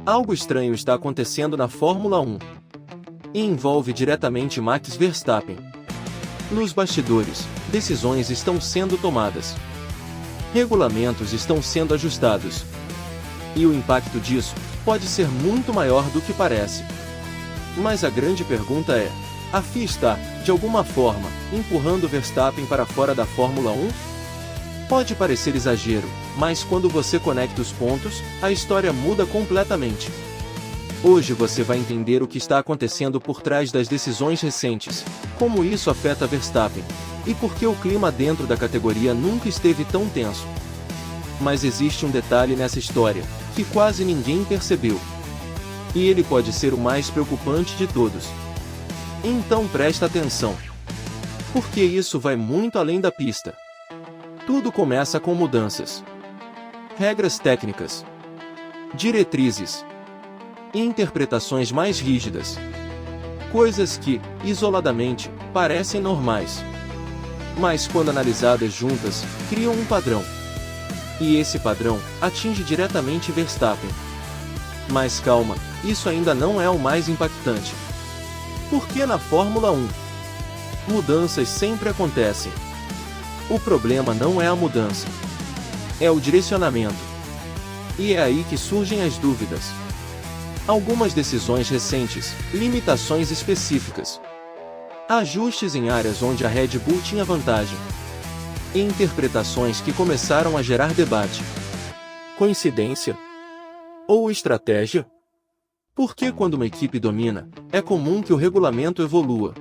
Algo estranho está acontecendo na Fórmula 1. E envolve diretamente Max Verstappen. Nos bastidores, decisões estão sendo tomadas. Regulamentos estão sendo ajustados. E o impacto disso pode ser muito maior do que parece. Mas a grande pergunta é: a FIA está, de alguma forma, empurrando Verstappen para fora da Fórmula 1? Pode parecer exagero, mas quando você conecta os pontos, a história muda completamente. Hoje você vai entender o que está acontecendo por trás das decisões recentes, como isso afeta Verstappen, e por que o clima dentro da categoria nunca esteve tão tenso. Mas existe um detalhe nessa história, que quase ninguém percebeu. E ele pode ser o mais preocupante de todos. Então presta atenção. Porque isso vai muito além da pista. Tudo começa com mudanças. Regras técnicas. Diretrizes. E interpretações mais rígidas. Coisas que, isoladamente, parecem normais. Mas quando analisadas juntas, criam um padrão. E esse padrão atinge diretamente Verstappen. Mas calma, isso ainda não é o mais impactante. Porque na Fórmula 1, mudanças sempre acontecem. O problema não é a mudança. É o direcionamento. E é aí que surgem as dúvidas. Algumas decisões recentes, limitações específicas, ajustes em áreas onde a Red Bull tinha vantagem, e interpretações que começaram a gerar debate. Coincidência? Ou estratégia? Porque quando uma equipe domina, é comum que o regulamento evolua.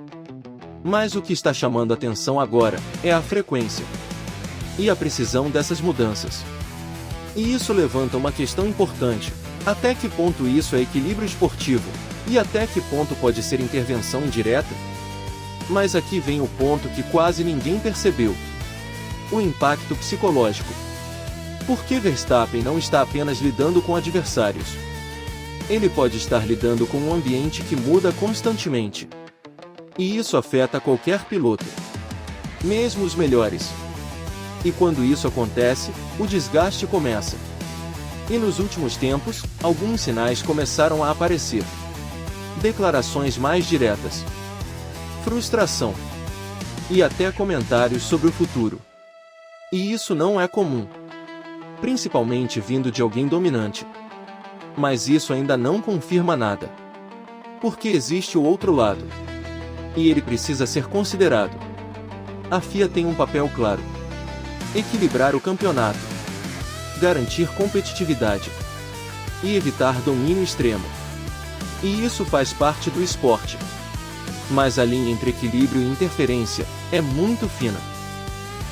Mas o que está chamando atenção agora é a frequência e a precisão dessas mudanças. E isso levanta uma questão importante: até que ponto isso é equilíbrio esportivo, e até que ponto pode ser intervenção indireta? Mas aqui vem o ponto que quase ninguém percebeu: o impacto psicológico. Porque Verstappen não está apenas lidando com adversários. Ele pode estar lidando com um ambiente que muda constantemente. E isso afeta qualquer piloto, mesmo os melhores. E quando isso acontece, o desgaste começa. E nos últimos tempos, alguns sinais começaram a aparecer. Declarações mais diretas, frustração e até comentários sobre o futuro. E isso não é comum, principalmente vindo de alguém dominante. Mas isso ainda não confirma nada. Porque existe o outro lado. E ele precisa ser considerado. A FIA tem um papel claro: equilibrar o campeonato, garantir competitividade e evitar domínio extremo. E isso faz parte do esporte. Mas a linha entre equilíbrio e interferência é muito fina.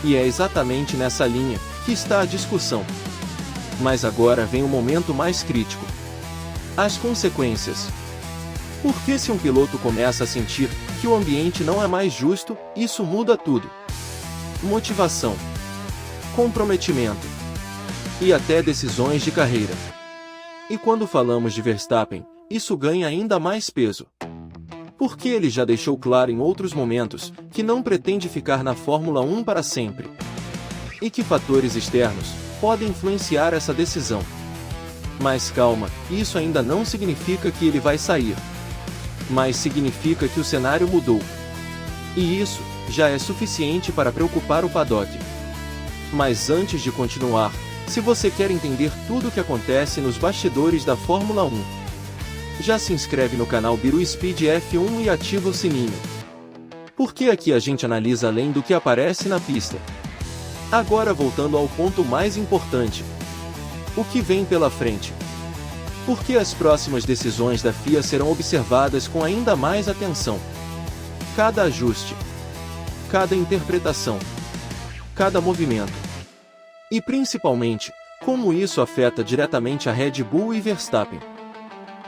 E é exatamente nessa linha que está a discussão. Mas agora vem o momento mais crítico: as consequências. Porque se um piloto começa a sentir que o ambiente não é mais justo, isso muda tudo. Motivação, comprometimento e até decisões de carreira. E quando falamos de Verstappen, isso ganha ainda mais peso. Porque ele já deixou claro em outros momentos que não pretende ficar na Fórmula 1 para sempre. E que fatores externos podem influenciar essa decisão. Mas calma, isso ainda não significa que ele vai sair. Mas significa que o cenário mudou. E isso já é suficiente para preocupar o paddock. Mas antes de continuar, se você quer entender tudo o que acontece nos bastidores da Fórmula 1, já se inscreve no canal Biru Speed F1 e ativa o sininho. Porque aqui a gente analisa além do que aparece na pista. Agora voltando ao ponto mais importante: o que vem pela frente. Porque as próximas decisões da FIA serão observadas com ainda mais atenção. Cada ajuste, cada interpretação, cada movimento. E principalmente, como isso afeta diretamente a Red Bull e Verstappen.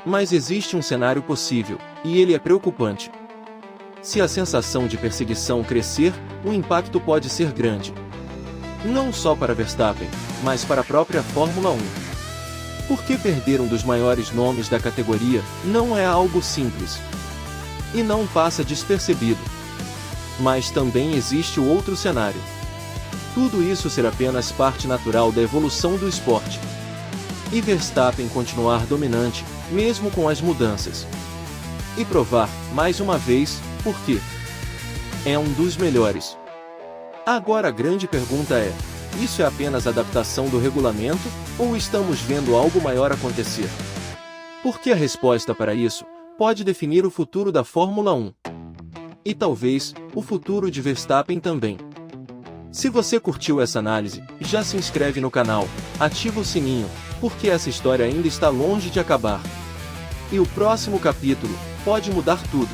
Mas existe um cenário possível, e ele é preocupante. Se a sensação de perseguição crescer, o impacto pode ser grande. Não só para Verstappen, mas para a própria Fórmula 1. Porque perder um dos maiores nomes da categoria não é algo simples. E não passa despercebido. Mas também existe o outro cenário. Tudo isso ser apenas parte natural da evolução do esporte. e Verstappen continuar dominante, mesmo com as mudanças. E provar, mais uma vez, por quê? É um dos melhores. Agora a grande pergunta é: isso é apenas adaptação do regulamento, ou estamos vendo algo maior acontecer? Porque a resposta para isso pode definir o futuro da Fórmula 1. E talvez, o futuro de Verstappen também. Se você curtiu essa análise, já se inscreve no canal, ativa o sininho, porque essa história ainda está longe de acabar. E o próximo capítulo pode mudar tudo.